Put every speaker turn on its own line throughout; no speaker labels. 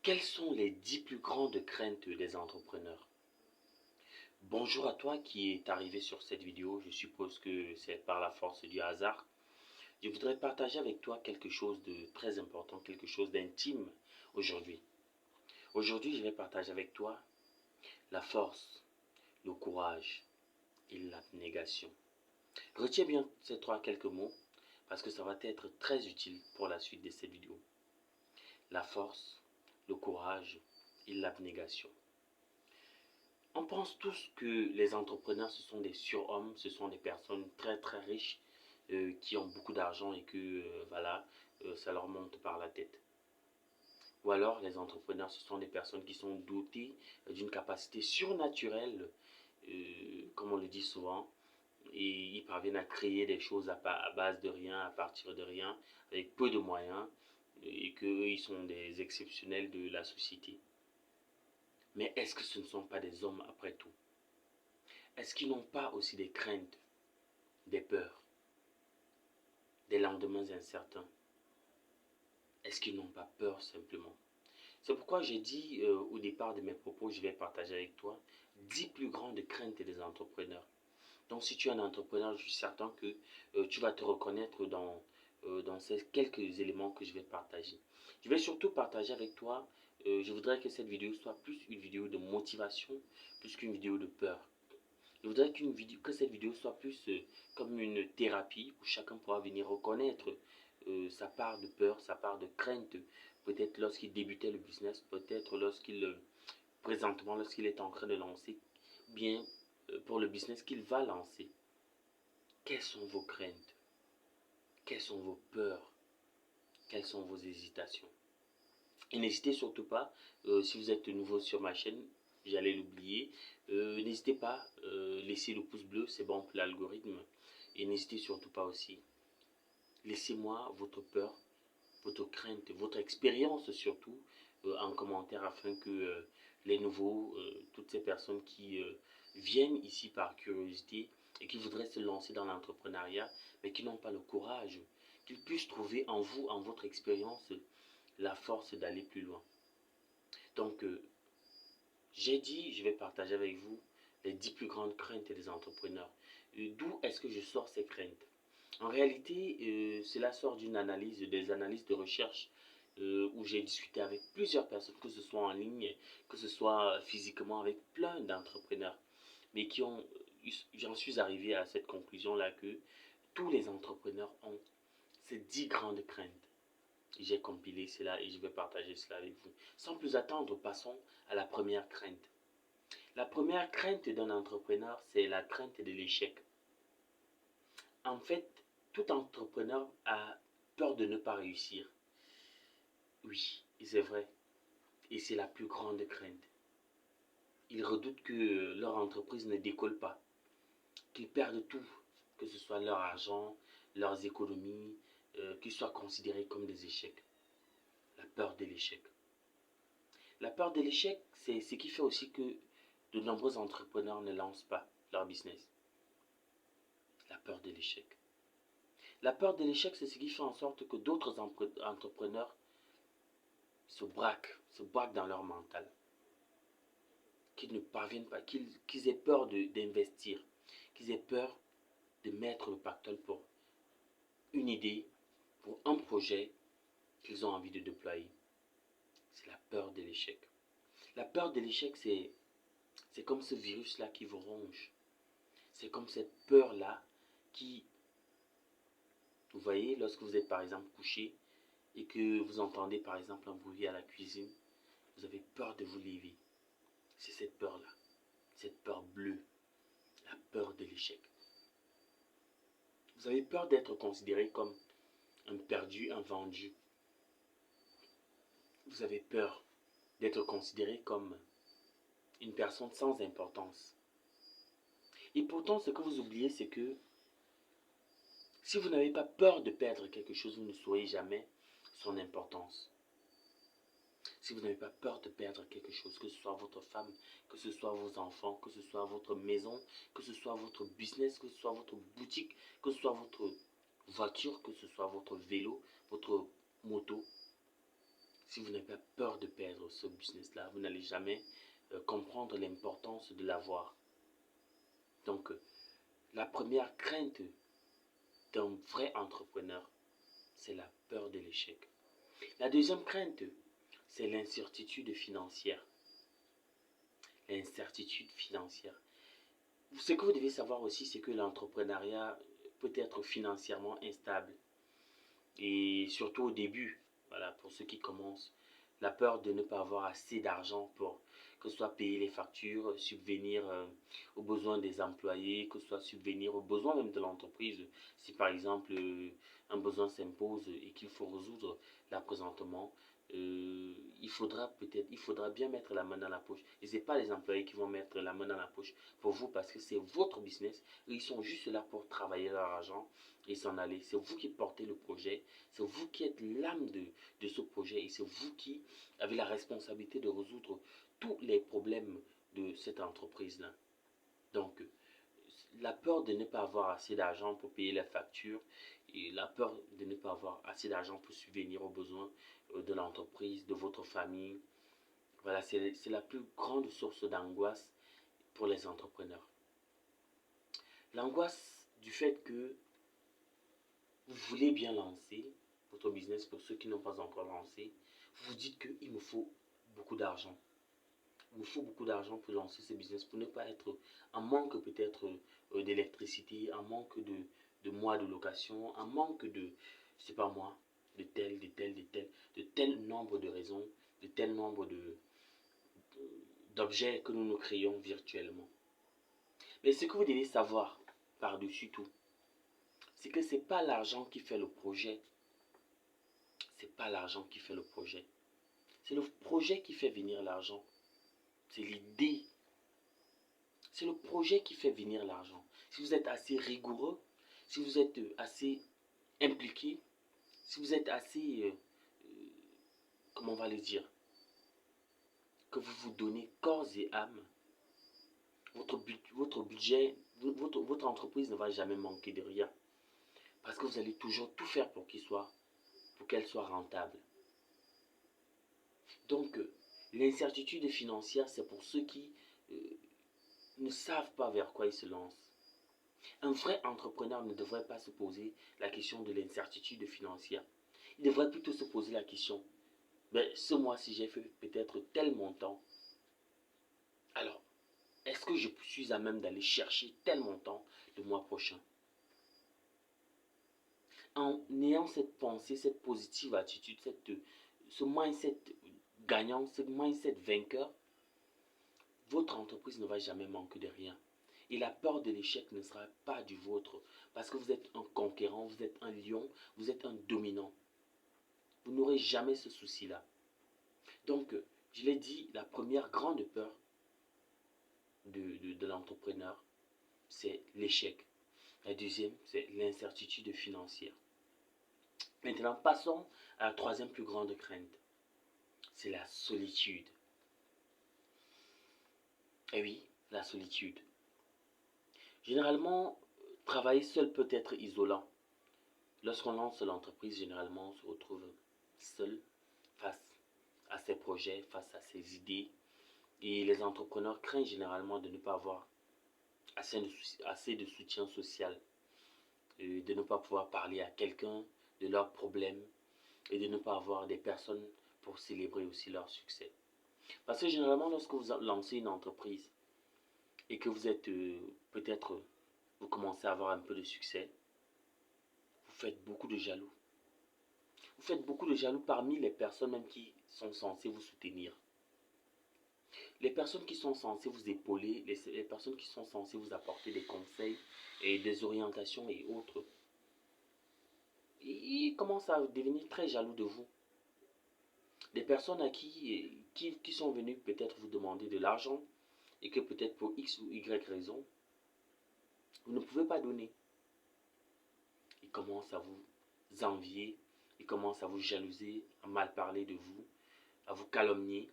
Quelles sont les 10 plus grandes craintes des entrepreneurs? Bonjour à toi qui est arrivé sur cette vidéo. Je suppose que c'est par la force du hasard. Je voudrais partager avec toi quelque chose de très important, quelque chose d'intime aujourd'hui. Aujourd'hui, je vais partager avec toi la force, le courage et l'abnégation. Retiens bien ces quelques mots parce que ça va être très utile pour la suite de cette vidéo. La force, le courage et l'abnégation. On pense tous que les entrepreneurs, ce sont des surhommes, ce sont des personnes très très riches qui ont beaucoup d'argent et que ça leur monte par la tête. Ou alors les entrepreneurs, ce sont des personnes qui sont dotées d'une capacité surnaturelle, comme on le dit souvent, et ils parviennent à créer des choses à base de rien, à partir de rien, avec peu de moyens, et qu'ils sont des exceptionnels de la société. Mais est-ce que ce ne sont pas des hommes après tout? Est-ce qu'ils n'ont pas aussi des craintes, des peurs, des lendemains incertains? Est-ce qu'ils n'ont pas peur simplement? C'est pourquoi j'ai dit au départ de mes propos, je vais partager avec toi 10 plus grandes craintes des entrepreneurs. Donc si tu es un entrepreneur, je suis certain que tu vas te reconnaître dans ces quelques éléments que je vais partager. Je vais surtout partager avec toi, je voudrais que cette vidéo soit plus une vidéo de motivation, plus qu'une vidéo de peur. Je voudrais que cette vidéo soit plus comme une thérapie où chacun pourra venir reconnaître sa part de peur, sa part de crainte, peut-être lorsqu'il débutait le business, peut-être présentement lorsqu'il est en train de lancer, bien pour le business qu'il va lancer. Quelles sont vos craintes? Quelles sont vos peurs? Quelles sont vos hésitations? Et n'hésitez surtout pas, si vous êtes nouveau sur ma chaîne, j'allais l'oublier, n'hésitez pas, laissez le pouce bleu, c'est bon pour l'algorithme. Et n'hésitez surtout pas aussi, laissez-moi votre peur, votre crainte, votre expérience surtout, en commentaire afin que les nouveaux, toutes ces personnes qui viennent ici par curiosité et qui voudraient se lancer dans l'entrepreneuriat, mais qui n'ont pas le courage, qu'ils puissent trouver en vous, en votre expérience, la force d'aller plus loin. Donc, j'ai dit, je vais partager avec vous les 10 plus grandes craintes des entrepreneurs. D'où est-ce que je sors ces craintes? En réalité, cela sort d'une analyse, des analyses de recherche où j'ai discuté avec plusieurs personnes, que ce soit en ligne, que ce soit physiquement avec plein d'entrepreneurs, mais j'en suis arrivé à cette conclusion-là que tous les entrepreneurs ont ces 10 grandes craintes. J'ai compilé cela et je vais partager cela avec vous. Sans plus attendre, passons à la première crainte. La première crainte d'un entrepreneur, c'est la crainte de l'échec. En fait, tout entrepreneur a peur de ne pas réussir. Oui, c'est vrai. Et c'est la plus grande crainte. Ils redoutent que leur entreprise ne décolle pas, qu'ils perdent tout, que ce soit leur argent, leurs économies, qu'ils soient considérés comme des échecs. La peur de l'échec. La peur de l'échec, c'est ce qui fait aussi que de nombreux entrepreneurs ne lancent pas leur business. La peur de l'échec. La peur de l'échec, c'est ce qui fait en sorte que d'autres entrepreneurs se braquent dans leur mental, qu'ils ne parviennent pas, qu'ils aient peur d'investir, qu'ils aient peur de mettre le pactole pour une idée, pour un projet qu'ils ont envie de déployer. C'est la peur de l'échec. La peur de l'échec, c'est comme ce virus-là qui vous ronge. C'est comme cette peur-là qui, vous voyez, lorsque vous êtes par exemple couché et que vous entendez par exemple un bruit à la cuisine, vous avez peur de vous lever. C'est cette peur-là, cette peur bleue, la peur de l'échec. Vous avez peur d'être considéré comme un perdu, un vendu. Vous avez peur d'être considéré comme une personne sans importance. Et pourtant, ce que vous oubliez, c'est que si vous n'avez pas peur de perdre quelque chose, vous ne saurez jamais son importance. Si vous n'avez pas peur de perdre quelque chose, que ce soit votre femme, que ce soit vos enfants, que ce soit votre maison, que ce soit votre business, que ce soit votre boutique, que ce soit votre voiture, que ce soit votre vélo, votre moto. si vous n'avez pas peur de perdre ce business-là, vous n'allez jamais comprendre l'importance de l'avoir. Donc, la première crainte d'un vrai entrepreneur, c'est la peur de l'échec. La deuxième crainte, c'est l'incertitude financière. L'incertitude financière. Ce que vous devez savoir aussi, c'est que l'entrepreneuriat peut être financièrement instable. Et surtout au début, voilà, pour ceux qui commencent, la peur de ne pas avoir assez d'argent pour que ce soit payer les factures, subvenir aux besoins des employés, que ce soit subvenir aux besoins même de l'entreprise. Si par exemple un besoin s'impose et qu'il faut résoudre là présentement, il faudra bien mettre la main dans la poche. Et ce n'est pas les employés qui vont mettre la main dans la poche pour vous parce que c'est votre business. Ils sont juste là pour travailler leur argent et s'en aller. C'est vous qui portez le projet, c'est vous qui êtes l'âme de ce projet et c'est vous qui avez la responsabilité de résoudre tous les problèmes de cette entreprise-là. Donc, la peur de ne pas avoir assez d'argent pour payer les factures et la peur de ne pas avoir assez d'argent pour subvenir aux besoins de l'entreprise, de votre famille, voilà, c'est la plus grande source d'angoisse pour les entrepreneurs. L'angoisse du fait que vous voulez bien lancer votre business pour ceux qui n'ont pas encore lancé, vous vous dites qu'il me faut beaucoup d'argent. Il me faut beaucoup d'argent pour lancer ce business, pour ne pas être en manque peut-être d'électricité, en manque de mois de location, en manque de, je sais pas moi, de tel nombre de raisons, de tel nombre d'objets que nous nous créons virtuellement. Mais ce que vous devez savoir par-dessus tout, c'est que ce n'est pas l'argent qui fait le projet. C'est pas l'argent qui fait le projet. C'est le projet qui fait venir l'argent. C'est l'idée. C'est le projet qui fait venir l'argent. Si vous êtes assez rigoureux, si vous êtes assez impliqué, si vous êtes assez, comment on va le dire, que vous vous donnez corps et âme, votre budget, votre entreprise ne va jamais manquer de rien. Parce que vous allez toujours tout faire pour qu'elle soit rentable. Donc, l'incertitude financière, c'est pour ceux qui ne savent pas vers quoi ils se lancent. Un vrai entrepreneur ne devrait pas se poser la question de l'incertitude financière. Il devrait plutôt se poser la question, ce mois-ci j'ai fait peut-être tel montant. Alors, est-ce que je suis à même d'aller chercher tel montant le mois prochain? En ayant cette pensée, cette positive attitude, ce mindset gagnant, ce mindset vainqueur, votre entreprise ne va jamais manquer de rien. Et la peur de l'échec ne sera pas du vôtre. Parce que vous êtes un conquérant, vous êtes un lion, vous êtes un dominant. Vous n'aurez jamais ce souci-là. Donc, je l'ai dit, la première grande peur de l'entrepreneur, c'est l'échec. La deuxième, c'est l'incertitude financière. Maintenant, passons à la troisième plus grande crainte. C'est la solitude. Eh oui, la solitude. Généralement, travailler seul peut être isolant. Lorsqu'on lance l'entreprise, généralement, on se retrouve seul face à ses projets, face à ses idées. Et les entrepreneurs craignent généralement de ne pas avoir assez de soutien social, de ne pas pouvoir parler à quelqu'un de leurs problèmes et de ne pas avoir des personnes pour célébrer aussi leur succès. Parce que généralement, lorsque vous lancez une entreprise et que vous êtes peut-être, vous commencez à avoir un peu de succès, vous faites beaucoup de jaloux. Vous faites beaucoup de jaloux parmi les personnes même qui sont censées vous soutenir. Les personnes qui sont censées vous épauler, les personnes qui sont censées vous apporter des conseils et des orientations et autres, ils commencent à devenir très jaloux de vous. Des personnes à qui sont venues peut-être vous demander de l'argent et que peut-être pour X ou Y raison, vous ne pouvez pas donner. Ils commencent à vous envier, ils commencent à vous jalouser, à mal parler de vous, à vous calomnier,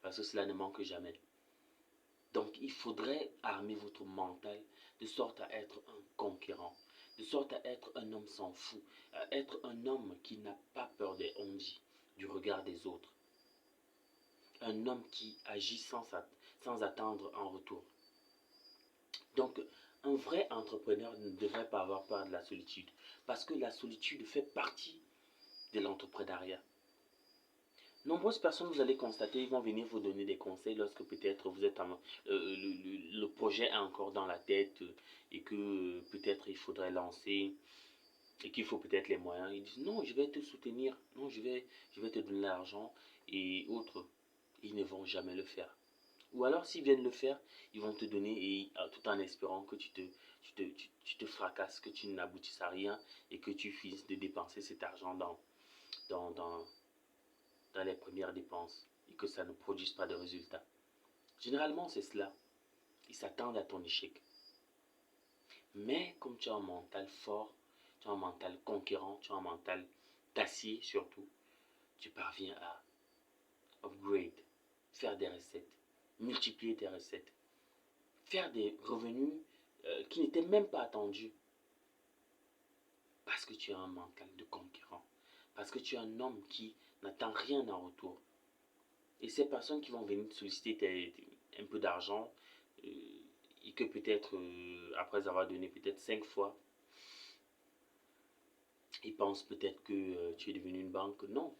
parce que cela ne manque jamais. Donc, il faudrait armer votre mental de sorte à être un conquérant, de sorte à être un homme sans fou, à être un homme qui n'a pas peur des on-dit, du regard des autres. Un homme qui agit sans attendre en retour. Donc, un vrai entrepreneur ne devrait pas avoir peur de la solitude, parce que la solitude fait partie de l'entrepreneuriat. Nombreuses personnes, vous allez constater, ils vont venir vous donner des conseils lorsque peut-être vous êtes le projet est encore dans la tête et que peut-être il faudrait lancer et qu'il faut peut-être les moyens. Ils disent non, je vais te soutenir, non, je vais te donner l'argent et autres. Ils ne vont jamais le faire. Ou alors, s'ils viennent le faire, ils vont te donner et, tout en espérant que tu te fracasses, que tu n'aboutisses à rien et que tu finisses de dépenser cet argent dans, dans, dans les premières dépenses et que ça ne produise pas de résultats. Généralement, c'est cela. Ils s'attendent à ton échec. Mais comme tu as un mental fort, tu as un mental conquérant, tu as un mental d'acier surtout, tu parviens à upgrade, faire des recettes, multiplier tes recettes, faire des revenus qui n'étaient même pas attendus. Parce que tu as un mental de conquérant. Parce que tu es un homme qui n'attend rien en retour. Et ces personnes qui vont venir te solliciter un peu d'argent, et que peut-être, après avoir donné peut-être 5 fois, ils pensent peut-être que tu es devenu une banque. Non.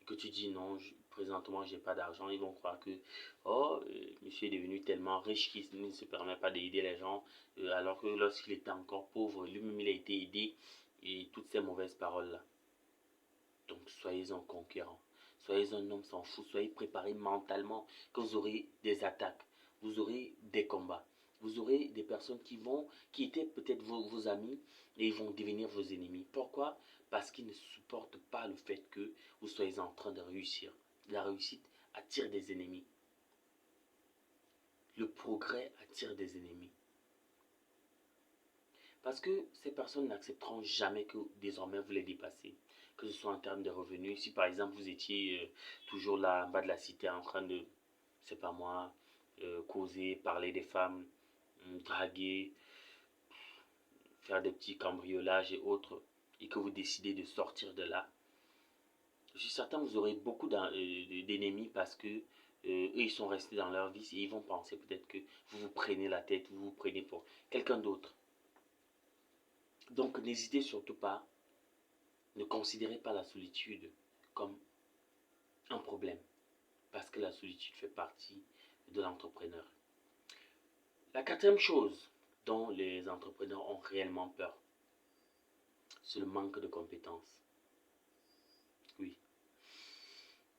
Et que tu dis non, présentement, j'ai pas d'argent. Ils vont croire que, oh, monsieur est devenu tellement riche qu'il ne se permet pas d'aider les gens. Alors que lorsqu'il était encore pauvre, lui-même, il a été aidé. Et toutes ces mauvaises paroles-là. Donc, soyez un conquérant. Soyez un homme sans fou. Soyez préparé mentalement que vous aurez des attaques. Vous aurez des combats. Vous aurez des personnes qui étaient peut-être vos amis et ils vont devenir vos ennemis. Pourquoi? Parce qu'ils ne supportent pas le fait que vous soyez en train de réussir. La réussite attire des ennemis. Le progrès attire des ennemis. Parce que ces personnes n'accepteront jamais que désormais vous les dépassez. Que ce soit en termes de revenus. Si par exemple vous étiez toujours là en bas de la cité en train de, c'est pas moi, causer, parler des femmes, draguer, faire des petits cambriolages et autres, et que vous décidez de sortir de là, je suis certain que vous aurez beaucoup d'ennemis parce que eux, ils sont restés dans leur vie et ils vont penser peut-être que vous vous prenez la tête, vous vous prenez pour quelqu'un d'autre. Donc n'hésitez surtout pas, ne considérez pas la solitude comme un problème, parce que la solitude fait partie de l'entrepreneur. La quatrième chose dont les entrepreneurs ont réellement peur, c'est le manque de compétences. Oui.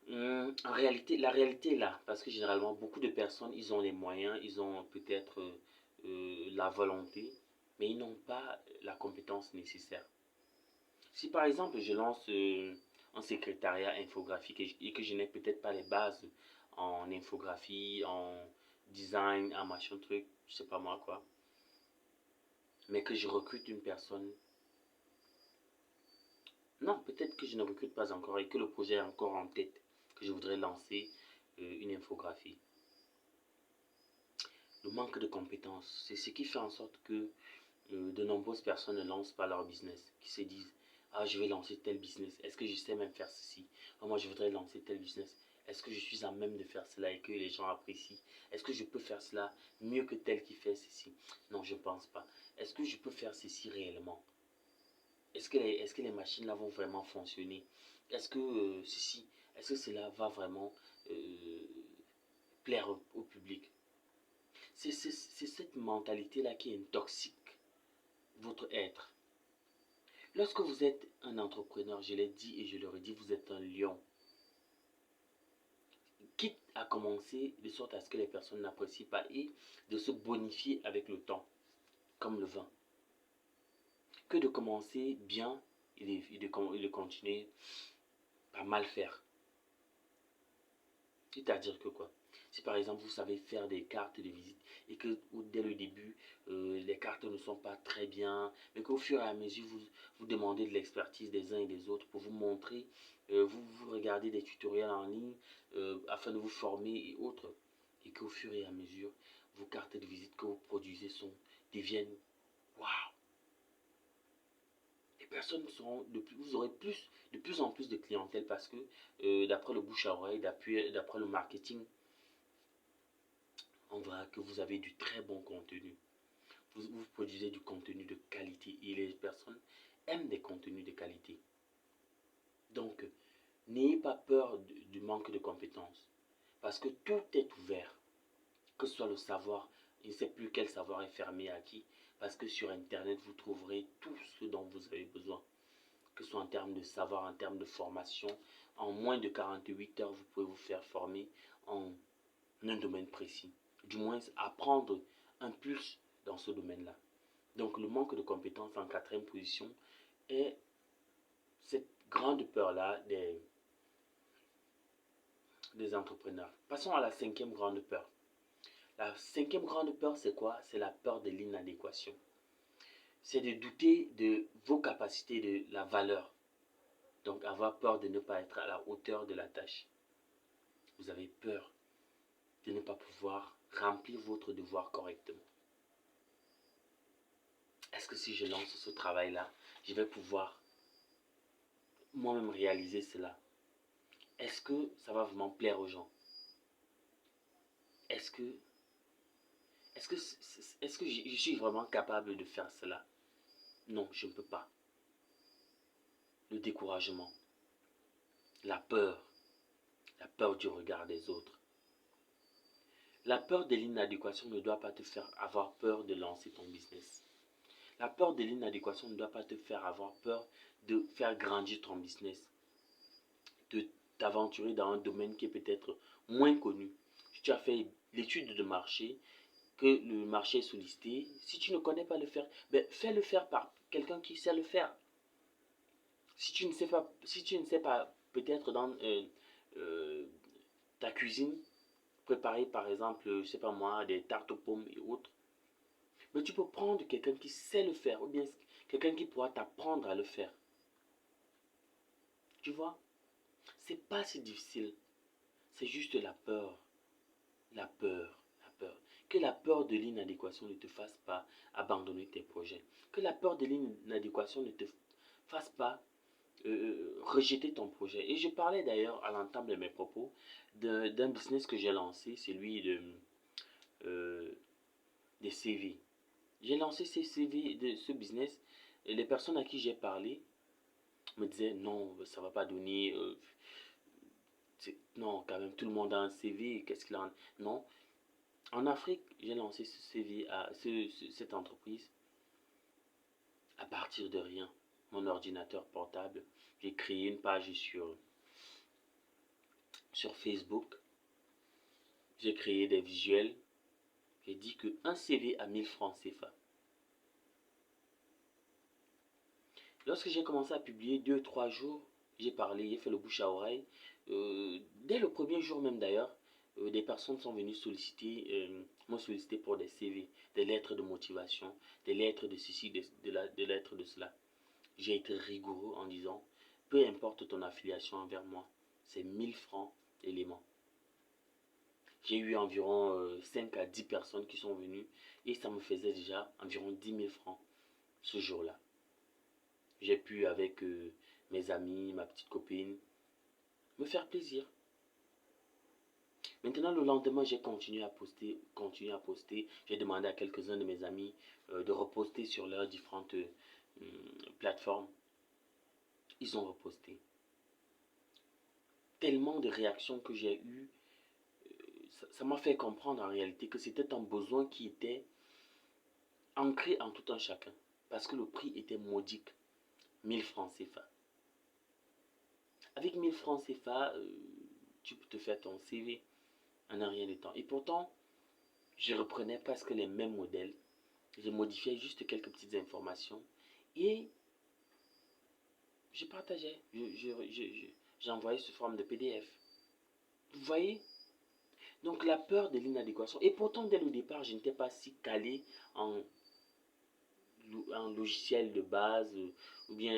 En réalité, la réalité est là, parce que généralement, beaucoup de personnes, ils ont les moyens, ils ont peut-être la volonté, mais ils n'ont pas la compétence nécessaire. Si par exemple, je lance un secrétariat infographique et que je n'ai peut-être pas les bases en infographie, en design, en machin truc, je sais pas moi quoi, mais que je recrute une personne, non, peut-être que je ne recrute pas encore et que le projet est encore en tête, que je voudrais lancer une infographie. Le manque de compétences, c'est ce qui fait en sorte que de nombreuses personnes ne lancent pas leur business, qui se disent ah, je vais lancer tel business, est-ce que je sais même faire ceci? Ah, moi je voudrais lancer tel business, est-ce que je suis à même de faire cela et que les gens apprécient? Est-ce que je peux faire cela mieux que tel qui fait ceci? Non, je ne pense pas. Est-ce que je peux faire ceci réellement? Est-ce que les machines là vont vraiment fonctionner? Est-ce que ceci, est-ce que cela va vraiment plaire au public? C'est cette mentalité-là qui intoxique votre être. Lorsque vous êtes un entrepreneur, je l'ai dit et je le redis, vous êtes un lion. Quitte à commencer de sorte à ce que les personnes n'apprécient pas et de se bonifier avec le temps, comme le vin. Que de commencer bien et de continuer à mal faire. C'est-à-dire que quoi? Si par exemple vous savez faire des cartes de visite et que dès le début les cartes ne sont pas très bien, mais qu'au fur et à mesure vous demandez de l'expertise des uns et des autres pour vous montrer, vous regardez des tutoriels en ligne afin de vous former et autres, et qu'au fur et à mesure vos cartes de visite que vous produisez deviennent waouh, des personnes seront vous aurez de plus en plus de clientèle parce que d'après le bouche à oreille, d'après le marketing, on verra que vous avez du très bon contenu. Vous produisez du contenu de qualité et les personnes aiment des contenus de qualité. Donc, n'ayez pas peur du manque de compétences parce que tout est ouvert. Que ce soit le savoir, je ne sais plus quel savoir est fermé à qui, parce que sur Internet, vous trouverez tout ce dont vous avez besoin. Que ce soit en termes de savoir, en termes de formation, en moins de 48 heures, vous pouvez vous faire former en un domaine précis. Du moins, apprendre un plus dans ce domaine-là. Donc, le manque de compétences en quatrième position est cette grande peur-là des entrepreneurs. Passons à la cinquième grande peur. La cinquième grande peur, c'est quoi? C'est la peur de l'inadéquation. C'est de douter de vos capacités, de la valeur. Donc, avoir peur de ne pas être à la hauteur de la tâche. Vous avez peur de ne pas pouvoir remplir votre devoir correctement. Est-ce que si je lance ce travail-là, je vais pouvoir moi-même réaliser cela? Est-ce que ça va vraiment plaire aux gens? Est-ce que je suis vraiment capable de faire cela? Non, je ne peux pas. Le découragement, la peur du regard des autres. La peur de l'inadéquation ne doit pas te faire avoir peur de lancer ton business. La peur de l'inadéquation ne doit pas te faire avoir peur de faire grandir ton business, de t'aventurer dans un domaine qui est peut-être moins connu. Si tu as fait l'étude de marché, que le marché est sollicité, si tu ne connais pas le faire, ben fais-le faire par quelqu'un qui sait le faire. Si tu ne sais pas peut-être dans ta cuisine, préparer par exemple, je sais pas moi, des tartes aux pommes et autres, mais tu peux prendre quelqu'un qui sait le faire, ou bien quelqu'un qui pourra t'apprendre à le faire. Tu vois, c'est pas si difficile. C'est juste la peur. La peur. La peur. Que la peur de l'inadéquation ne te fasse pas abandonner tes projets. Que la peur de l'inadéquation ne te fasse pas rejeter ton projet. Et je parlais d'ailleurs à l'entame de mes propos d'un business que j'ai lancé, celui des CV. J'ai lancé ces CV de ce business et les personnes à qui j'ai parlé me disaient non, ça va pas donner. Non, quand même, tout le monde a un CV. Qu'est-ce qu'il en. Non. En Afrique, j'ai lancé ce CV cette entreprise à partir de rien. Mon ordinateur portable. J'ai créé une page sur Facebook. J'ai créé des visuels. J'ai dit que un CV à 1000 francs CFA. Lorsque j'ai commencé à publier 2-3 jours, j'ai parlé, j'ai fait le bouche à oreille. Dès le premier jour même d'ailleurs, des personnes sont venues m'ont sollicité pour des CV, des lettres de motivation, des lettres de ceci, des lettres de cela. J'ai été rigoureux en disant, peu importe ton affiliation envers moi, c'est 1000 francs éléments. J'ai eu environ 5 à 10 personnes qui sont venues et ça me faisait déjà environ 10 000 francs ce jour-là. J'ai pu, avec mes amis, ma petite copine, me faire plaisir. Maintenant, le lendemain, j'ai continué à poster. J'ai demandé à quelques-uns de mes amis de reposter sur leurs différentes plateformes. Ils ont reposté. Tellement de réactions que j'ai eues, ça m'a fait comprendre en réalité que c'était un besoin qui était ancré en tout un chacun. Parce que le prix était modique. 1000 francs CFA. Avec 1000 francs CFA, tu peux te faire ton CV en un rien de temps. Et pourtant, je reprenais presque les mêmes modèles. Je modifiais juste quelques petites informations. Et je partageais. J'envoyais sous forme de PDF. Vous voyez? Donc la peur de l'inadéquation. Et pourtant, dès le départ, je n'étais pas si calé en logiciel de base. Ou bien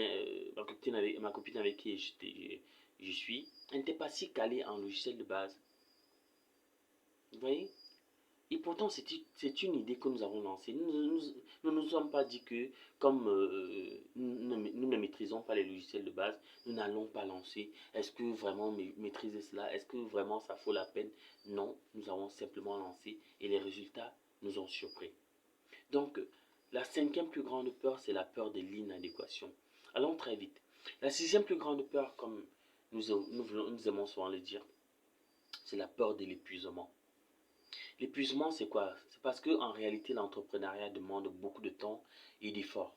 ma copine avec qui je suis, elle n'était pas si calée en logiciel de base. Vous voyez? Et pourtant, c'est une idée que nous avons lancée. Nous ne nous sommes pas dit que, comme nous ne maîtrisons pas les logiciels de base, nous n'allons pas lancer. Est-ce que vraiment maîtriser cela, est-ce que vraiment ça vaut la peine? Non, nous avons simplement lancé et les résultats nous ont surpris. Donc, la cinquième plus grande peur, c'est la peur de l'inadéquation. Allons très vite. La sixième plus grande peur, comme nous aimons souvent le dire, c'est la peur de l'épuisement. L'épuisement, c'est quoi? C'est parce qu'en réalité, l'entrepreneuriat demande beaucoup de temps et d'efforts.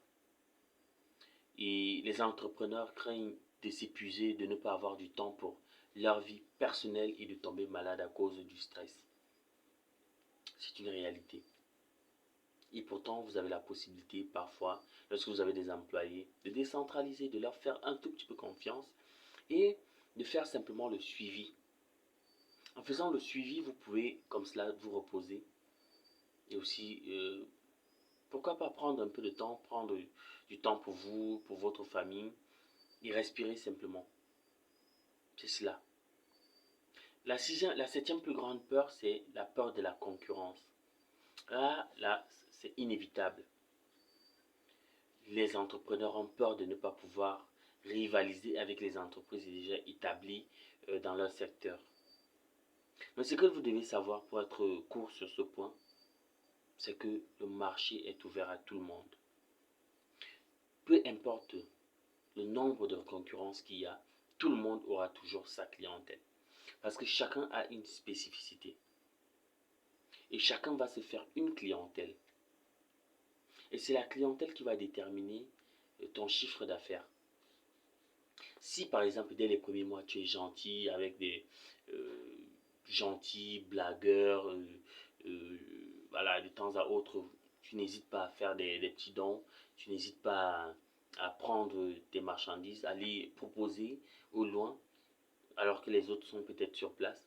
Et les entrepreneurs craignent de s'épuiser, de ne pas avoir du temps pour leur vie personnelle et de tomber malade à cause du stress. C'est une réalité. Et pourtant, vous avez la possibilité parfois, lorsque vous avez des employés, de décentraliser, de leur faire un tout petit peu confiance et de faire simplement le suivi. En faisant le suivi, vous pouvez comme cela vous reposer et aussi pourquoi pas prendre un peu de temps, prendre du temps pour vous, pour votre famille et respirer simplement. C'est cela. La septième plus grande peur, c'est la peur de la concurrence. Là, c'est inévitable. Les entrepreneurs ont peur de ne pas pouvoir rivaliser avec les entreprises déjà établies dans leur secteur. Mais ce que vous devez savoir pour être court sur ce point, c'est que le marché est ouvert à tout le monde. Peu importe le nombre de concurrences qu'il y a, tout le monde aura toujours sa clientèle. Parce que chacun a une spécificité. Et chacun va se faire une clientèle. Et c'est la clientèle qui va déterminer ton chiffre d'affaires. Si par exemple dès les premiers mois tu es gentil avec des gentils blagueurs, voilà, de temps à autre, tu n'hésites pas à faire des petits dons, tu n'hésites pas à prendre tes marchandises, à les proposer au loin, alors que les autres sont peut-être sur place,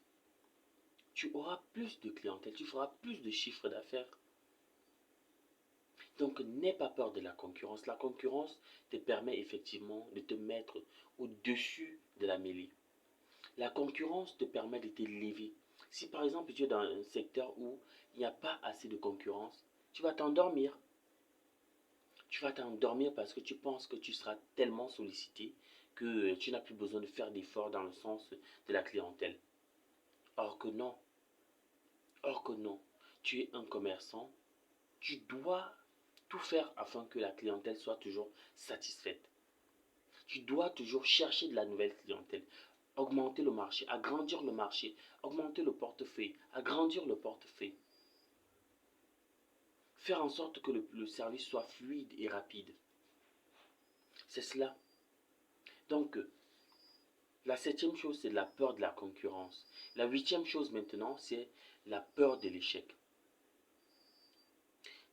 tu auras plus de clientèle, tu feras plus de chiffre d'affaires. Donc n'aie pas peur de la concurrence. La concurrence te permet effectivement de te mettre au-dessus de la mêlée. La concurrence te permet de t'élever. Si par exemple tu es dans un secteur où il n'y a pas assez de concurrence, tu vas t'endormir. Tu vas t'endormir parce que tu penses que tu seras tellement sollicité que tu n'as plus besoin de faire d'efforts dans le sens de la clientèle. Or que non. Or que non. Tu es un commerçant. Tu dois tout faire afin que la clientèle soit toujours satisfaite. Tu dois toujours chercher de la nouvelle clientèle, augmenter le marché, agrandir le marché, augmenter le portefeuille, agrandir le portefeuille. Faire en sorte que le service soit fluide et rapide. C'est cela. Donc, la septième chose, c'est la peur de la concurrence. La huitième chose maintenant, c'est la peur de l'échec.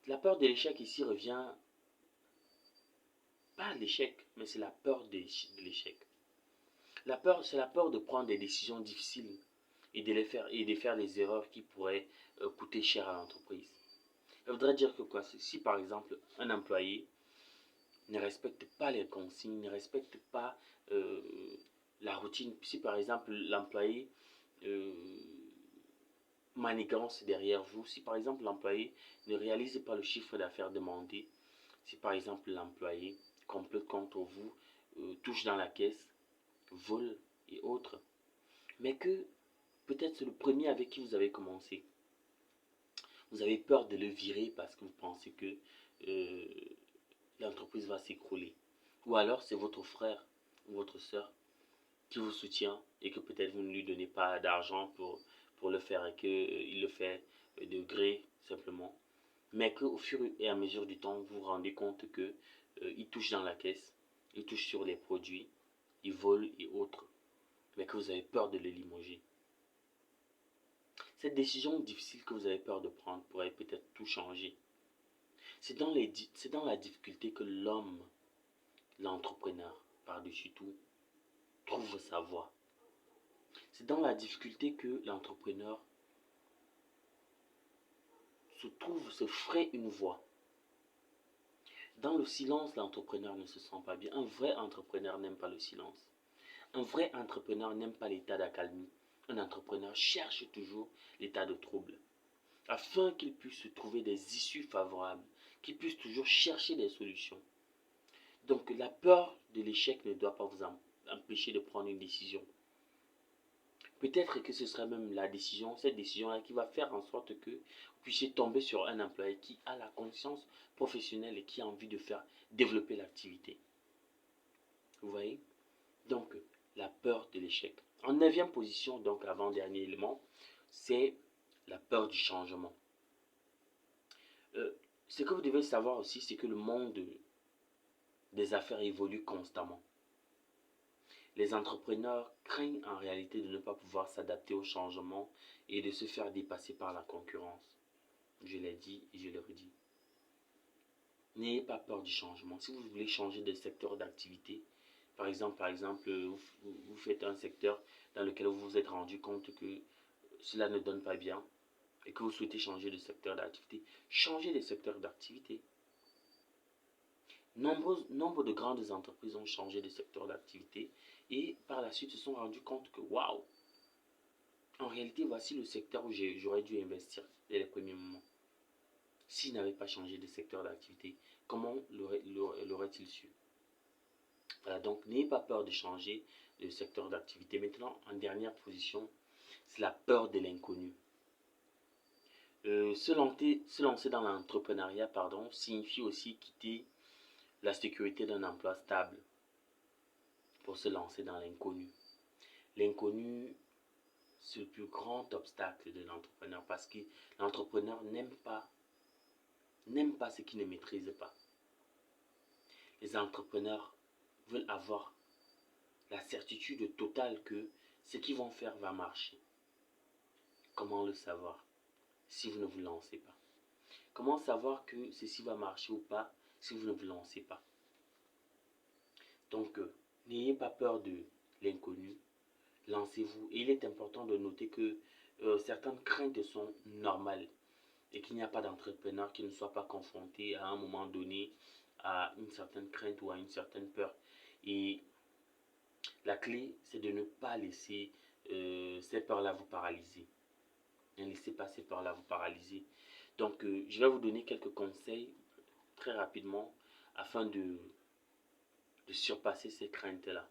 La peur de l'échec ici revient pas à l'échec, mais c'est la peur de l'échec. La peur, c'est la peur de prendre des décisions difficiles et de faire les erreurs qui pourraient coûter cher à l'entreprise. Ça voudrait dire que quoi? Si par exemple un employé ne respecte pas les consignes, ne respecte pas euh, la routine, si par exemple l'employé euh, manigance derrière vous, si par exemple l'employé ne réalise pas le chiffre d'affaires demandé, si par exemple l'employé complote contre vous, touche dans la caisse, vole et autres, mais que peut-être c'est le premier avec qui vous avez commencé. Vous avez peur de le virer parce que vous pensez que euh, l'entreprise va s'écrouler. Ou alors c'est votre frère ou votre soeur qui vous soutient et que peut-être vous ne lui donnez pas d'argent pour le faire et qu'il le fait de gré simplement. Mais qu'au fur et à mesure du temps, vous vous rendez compte que il touche dans la caisse, il touche sur les produits, il vole et autres. Mais que vous avez peur de le limoger. Cette décision difficile que vous avez peur de prendre pourrait peut-être tout changer. C'est dans la difficulté que l'homme, l'entrepreneur, par-dessus tout, trouve sa voie. C'est dans la difficulté que l'entrepreneur se ferait une voie. Dans le silence, l'entrepreneur ne se sent pas bien. Un vrai entrepreneur n'aime pas le silence. Un vrai entrepreneur n'aime pas l'état d'accalmie. Un entrepreneur cherche toujours l'état de trouble. afin qu'ils puissent trouver des issues favorables, qu'ils puissent toujours chercher des solutions. Donc la peur de l'échec ne doit pas vous empêcher de prendre une décision. Peut-être que ce serait même cette décision-là qui va faire en sorte que vous puissiez tomber sur un employé qui a la conscience professionnelle et qui a envie de faire développer l'activité. Vous voyez? Donc, la peur de l'échec. En 9e position, donc avant-dernier élément, c'est la peur du changement. Ce que vous devez savoir aussi, c'est que le monde des affaires évolue constamment. Les entrepreneurs craignent en réalité de ne pas pouvoir s'adapter au changement et de se faire dépasser par la concurrence. Je l'ai dit et je le redis. N'ayez pas peur du changement. Si vous voulez changer de secteur d'activité, par exemple, vous faites un secteur dans lequel vous vous êtes rendu compte que cela ne donne pas bien et que vous souhaitez changer de secteur d'activité, changez de secteur d'activité. Nombre de grandes entreprises ont changé de secteur d'activité et par la suite se sont rendus compte que waouh, en réalité voici le secteur où j'aurais dû investir dès les premiers moments. S'ils n'avaient pas changé de secteur d'activité, comment l'auraient-ils su? Voilà, donc n'ayez pas peur de changer de secteur d'activité. Maintenant, en dernière position, c'est la peur de l'inconnu. Se lancer dans l'entrepreneuriat, signifie aussi quitter la sécurité d'un emploi stable pour se lancer dans l'inconnu. L'inconnu, c'est le plus grand obstacle de l'entrepreneur parce que l'entrepreneur n'aime pas ce qu'il ne maîtrise pas. Les entrepreneurs veulent avoir la certitude totale que ce qu'ils vont faire va marcher. Comment le savoir si vous ne vous lancez pas? Comment savoir que ceci va marcher ou pas si vous ne vous lancez pas? Donc, n'ayez pas peur de l'inconnu, lancez-vous. Et il est important de noter que certaines craintes sont normales et qu'il n'y a pas d'entrepreneur qui ne soit pas confronté à un moment donné à une certaine crainte ou à une certaine peur. Et la clé, c'est de ne pas laisser ces peurs-là vous paralyser. Ne laissez pas ces peurs-là vous paralyser. Donc, je vais vous donner quelques conseils très rapidement afin de surpasser ces craintes-là.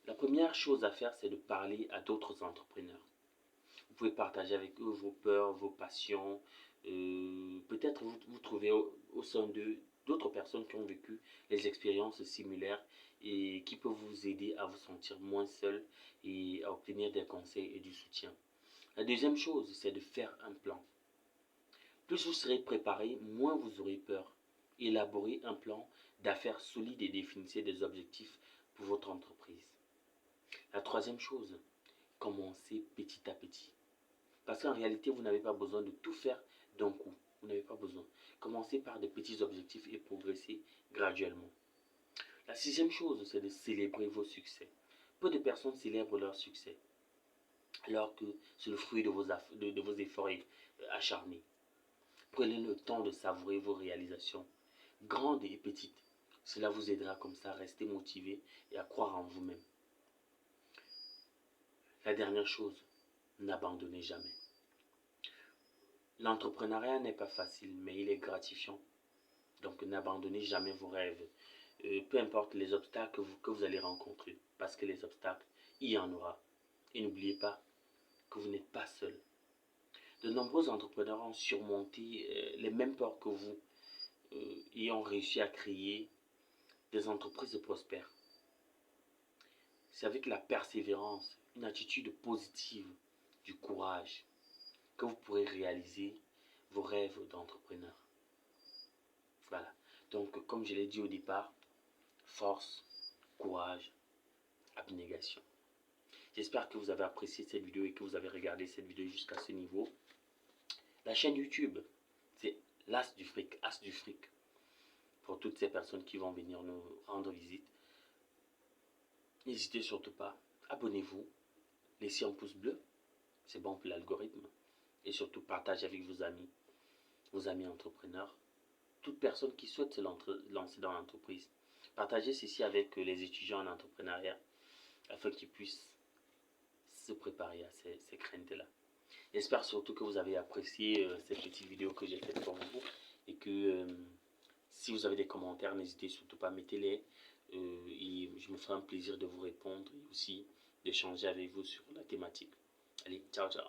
La première chose à faire, c'est de parler à d'autres entrepreneurs. Vous pouvez partager avec eux vos peurs, vos passions. Peut-être vous trouvez au sein d'eux d'autres personnes qui ont vécu les expériences similaires et qui peuvent vous aider à vous sentir moins seul et à obtenir des conseils et du soutien. La deuxième chose, c'est de faire un plan. Plus vous serez préparé, moins vous aurez peur. Élaborez un plan d'affaires solide et définissez des objectifs pour votre entreprise. La troisième chose, commencez petit à petit. Parce qu'en réalité, vous n'avez pas besoin de tout faire d'un coup. Vous n'avez pas besoin. Commencez par des petits objectifs et progressez graduellement. La sixième chose, c'est de célébrer vos succès. Peu de personnes célèbrent leur succès, alors que c'est le fruit de vos efforts acharnés. Prenez le temps de savourer vos réalisations, grandes et petites. Cela vous aidera comme ça à rester motivé et à croire en vous-même. La dernière chose, n'abandonnez jamais. L'entrepreneuriat n'est pas facile, mais il est gratifiant. Donc n'abandonnez jamais vos rêves. Peu importe les obstacles que vous allez rencontrer, parce que les obstacles, il y en aura. Et n'oubliez pas que vous n'êtes pas seul. De nombreux entrepreneurs ont surmonté les mêmes peurs que vous et ont réussi à créer des entreprises prospères. C'est avec la persévérance, une attitude positive, du courage, que vous pourrez réaliser vos rêves d'entrepreneur. Voilà. Donc, comme je l'ai dit au départ, force, courage, abnégation. J'espère que vous avez apprécié cette vidéo et que vous avez regardé cette vidéo jusqu'à ce niveau. La chaîne YouTube, c'est l'As du fric, As du fric. Pour toutes ces personnes qui vont venir nous rendre visite. N'hésitez surtout pas, abonnez-vous, laissez un pouce bleu, c'est bon pour l'algorithme. Et surtout, partagez avec vos amis entrepreneurs, toute personne qui souhaite se lancer dans l'entreprise. Partagez ceci avec les étudiants en entrepreneuriat afin qu'ils puissent se préparer à ces craintes-là. J'espère surtout que vous avez apprécié cette petite vidéo que j'ai faite pour vous et que si vous avez des commentaires, n'hésitez surtout pas, mettez-les et je me ferai un plaisir de vous répondre et aussi d'échanger avec vous sur la thématique. Allez, ciao, ciao.